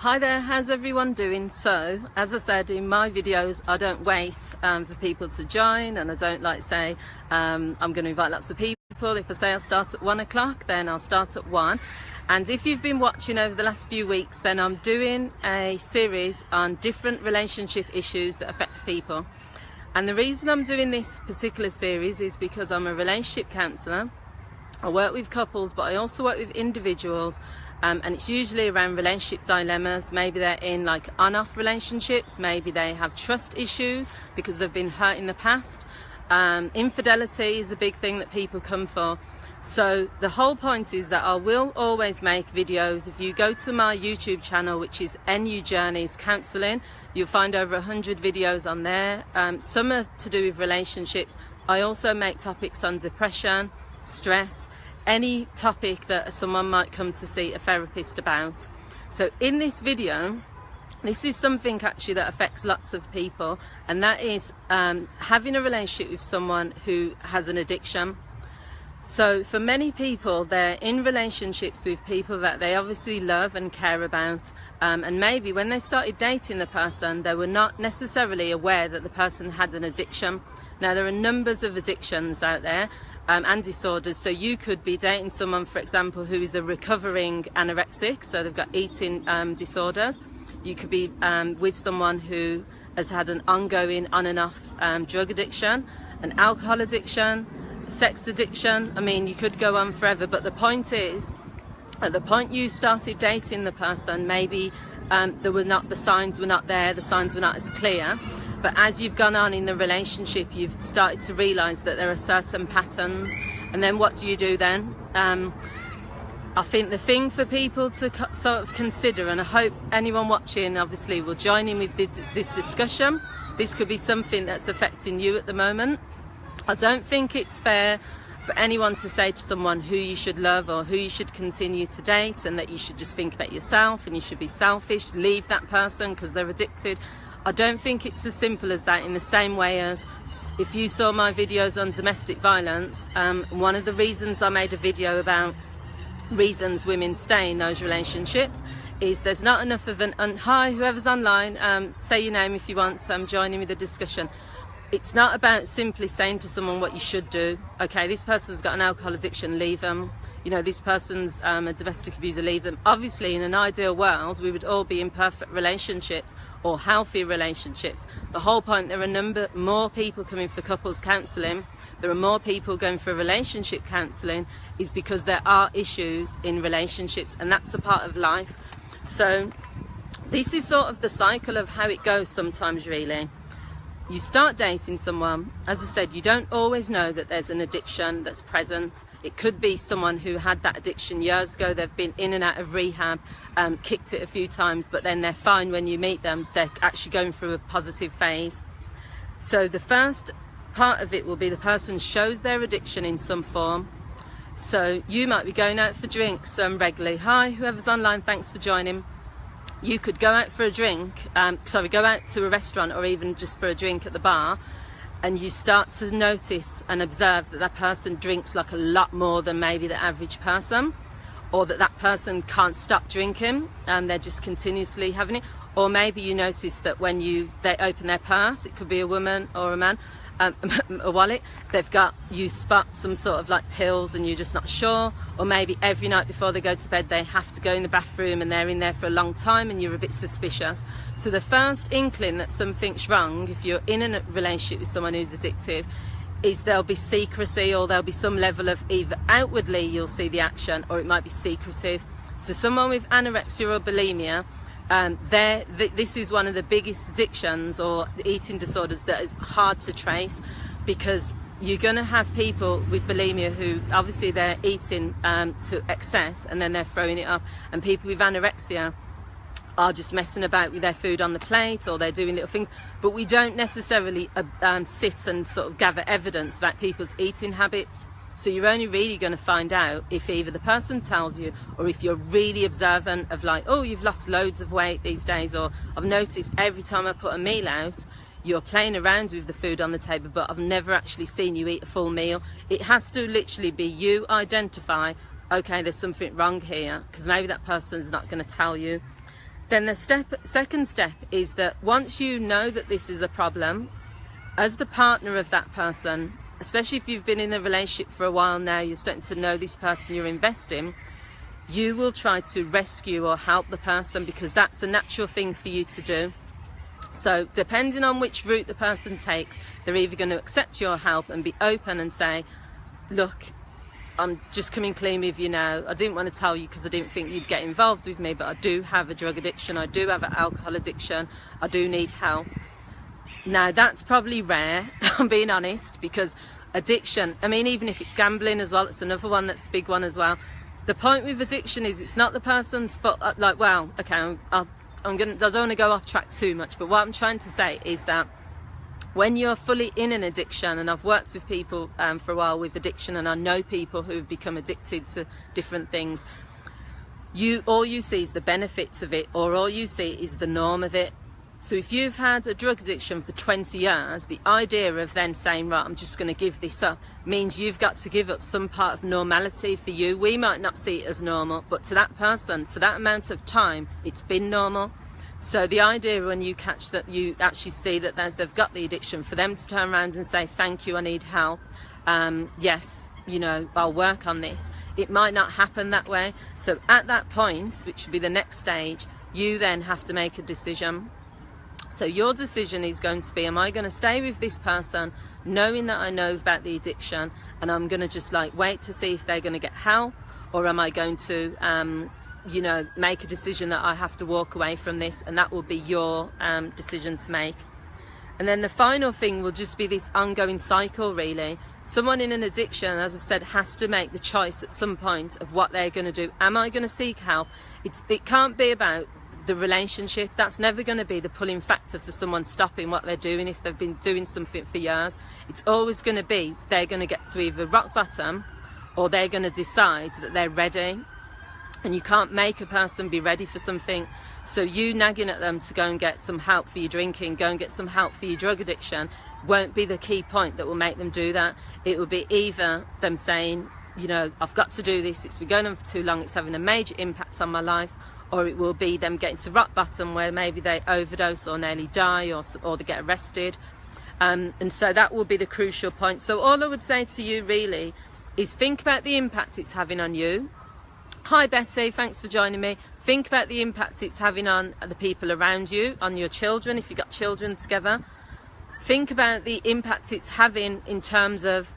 Hi there, how's everyone doing? So, as I said in my videos, I don't wait for people to join, and I don't like say I'm going to invite lots of people. If I say I'll start at 1 o'clock, then I'll start at 1. And if you've been watching over the last few weeks, then I'm doing a series on different relationship issues that affect people. And the reason I'm doing this particular series is because I'm a relationship counsellor. I work with couples, but I also work with individuals. And it's usually around relationship dilemmas. Maybe they're in like on-off relationships, maybe they have trust issues because they've been hurt in the past. Infidelity is a big thing that people come for. So the whole point is that I will always make videos. If you go to my YouTube channel, which is NU Journeys Counselling, you'll find over 100 videos on there. Some are to do with relationships. I also make topics on depression, stress, any topic that someone might come to see a therapist about. So in this video, this is something actually that affects lots of people, and that is having a relationship with someone who has an addiction. So for many people, they're in relationships with people that they obviously love and care about, and maybe when they started dating the person, they were not necessarily aware that the person had an addiction. Now, there are numbers of addictions out there and disorders. So you could be dating someone, for example, who is a recovering anorexic, so they've got eating disorders. You could be with someone who has had an ongoing on and off drug addiction, an alcohol addiction, sex addiction. I mean, you could go on forever, but the point is, at the point you started dating the person, maybe the signs were not there, the signs were not as clear. But as you've gone on in the relationship, you've started to realise that there are certain patterns. And then what do you do then? I think the thing for people to sort of consider, and I hope anyone watching obviously will join in with this discussion. This could be something that's affecting you at the moment. I don't think it's fair for anyone to say to someone who you should love or who you should continue to date, and that you should just think about yourself and you should be selfish, leave that person because they're addicted. I don't think it's as simple as that, in the same way as if you saw my videos on domestic violence, one of the reasons I made a video about reasons women stay in those relationships is there's not enough of hi, whoever's online, say your name if you want, so I'm joining with the discussion. It's not about simply saying to someone what you should do. Okay, this person's got an alcohol addiction, leave them. You know, this person's a domestic abuser, leave them. Obviously, in an ideal world, we would all be in perfect relationships or healthy relationships. The whole point, there are more people coming for couples counselling, there are more people going for relationship counselling, is because there are issues in relationships, and that's a part of life. So this is sort of the cycle of how it goes sometimes, really. You start dating someone, as I said, you don't always know that there's an addiction that's present. It could be someone who had that addiction years ago, they've been in and out of rehab, kicked it a few times, but then they're fine when you meet them, they're actually going through a positive phase. So the first part of it will be the person shows their addiction in some form. So you might be going out for drinks regularly. Hi, whoever's online, thanks for joining. You could go out for a drink, go out to a restaurant or even just for a drink at the bar, and you start to notice and observe that that person drinks like a lot more than maybe the average person, or that person can't stop drinking and they're just continuously having it. Or maybe you notice that when they open their purse, it could be a woman or a man, a wallet, you spot some sort of like pills and you're just not sure. Or maybe every night before they go to bed they have to go in the bathroom and they're in there for a long time and you're a bit suspicious. So the first inkling that something's wrong, if you're in a relationship with someone who's addictive, is there'll be secrecy, or there'll be some level of either outwardly you'll see the action, or it might be secretive. So someone with anorexia or bulimia, this is one of the biggest addictions or eating disorders that is hard to trace, because you're going to have people with bulimia who obviously they're eating to excess and then they're throwing it up, and people with anorexia are just messing about with their food on the plate, or they're doing little things, but we don't necessarily sit and sort of gather evidence about people's eating habits. So you're only really going to find out if either the person tells you, or if you're really observant of like, oh, you've lost loads of weight these days, or I've noticed every time I put a meal out, you're playing around with the food on the table, but I've never actually seen you eat a full meal. It has to literally be you identify, okay, there's something wrong here, because maybe that person's not going to tell you. Then the second step is that once you know that this is a problem, as the partner of that person, especially if you've been in a relationship for a while now, you're starting to know this person you're investing, you will try to rescue or help the person, because that's a natural thing for you to do. So depending on which route the person takes, they're either going to accept your help and be open and say, look, I'm just coming clean with you now. I didn't want to tell you because I didn't think you'd get involved with me, but I do have a drug addiction, I do have an alcohol addiction, I do need help. Now that's probably rare, I'm being honest, because addiction, I mean, even if it's gambling as well, it's another one that's a big one as well. The point with addiction is it's not the person's fault. Like, well, okay, I don't want to go off track too much, but what I'm trying to say is that when you're fully in an addiction, and I've worked with people for a while with addiction, and I know people who've become addicted to different things, all you see is the benefits of it, or all you see is the norm of it. So if you've had a drug addiction for 20 years, the idea of then saying, right, I'm just going to give this up, means you've got to give up some part of normality for you. We might not see it as normal, but to that person, for that amount of time, it's been normal. So the idea when you catch that, you actually see that they've got the addiction, for them to turn around and say, thank you, I need help. Yes, you know, I'll work on this. It might not happen that way. So at that point, which would be the next stage, you then have to make a decision. So your decision is going to be, am I going to stay with this person knowing that I know about the addiction, and I'm going to just like wait to see if they're going to get help, or am I going to you know, make a decision that I have to walk away from this? And that will be your decision to make. And then the final thing will just be this ongoing cycle, really. Someone in an addiction, as I've said, has to make the choice at some point of what they're going to do. Am I going to seek help? It can't be about the relationship. That's never going to be the pulling factor for someone stopping what they're doing if they've been doing something for years. It's always going to be, they're going to get to either rock bottom, or they're going to decide that they're ready. And you can't make a person be ready for something. So you nagging at them to go and get some help for your drinking, go and get some help for your drug addiction, won't be the key point that will make them do that. It will be either them saying, you know, I've got to do this, it's been going on for too long, it's having a major impact on my life, or it will be them getting to rock bottom where maybe they overdose or nearly die, or they get arrested. And so that will be the crucial point. So all I would say to you really is think about the impact it's having on you. Hi Betty, thanks for joining me. Think about the impact it's having on the people around you, on your children if you've got children together. Think about the impact it's having in terms of,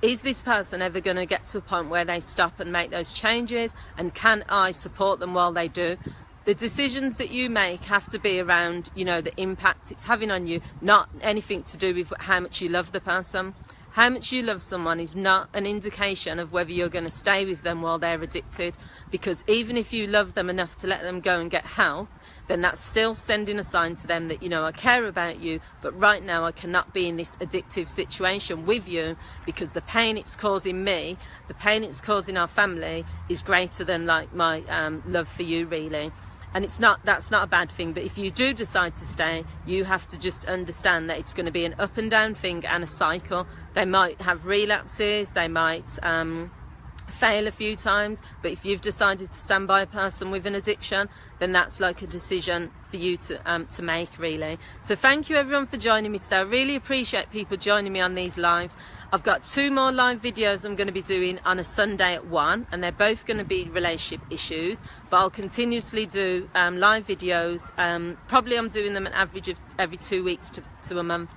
is this person ever going to get to a point where they stop and make those changes, and can I support them while they do? The decisions that you make have to be around, you know, the impact it's having on you, not anything to do with how much you love the person. How much you love someone is not an indication of whether you're going to stay with them while they're addicted, because even if you love them enough to let them go and get help, then that's still sending a sign to them that, you know, I care about you, but right now I cannot be in this addictive situation with you, because the pain it's causing me, the pain it's causing our family, is greater than like my love for you, really. And that's not a bad thing, but if you do decide to stay, you have to just understand that it's going to be an up and down thing and a cycle. They might have relapses, they might fail a few times, but if you've decided to stand by a person with an addiction, then that's like a decision for you to make, really. So thank you everyone for joining me today. I really appreciate people joining me on these lives. I've got 2 more live videos I'm going to be doing on a Sunday at 1, and they're both going to be relationship issues, but I'll continuously do live videos. Probably I'm doing them an average of every 2 weeks to a month.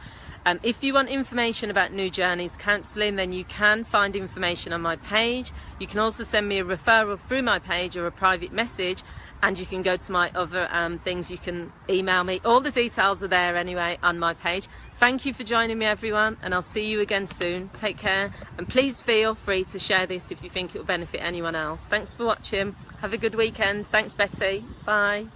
If you want information about New Journeys Counselling, then you can find information on my page. You can also send me a referral through my page or a private message, and you can go to my other things. You can email me. All the details are there anyway on my page. Thank you for joining me everyone, and I'll see you again soon. Take care, and please feel free to share this if you think it will benefit anyone else. Thanks for watching. Have a good weekend. Thanks Betty. Bye.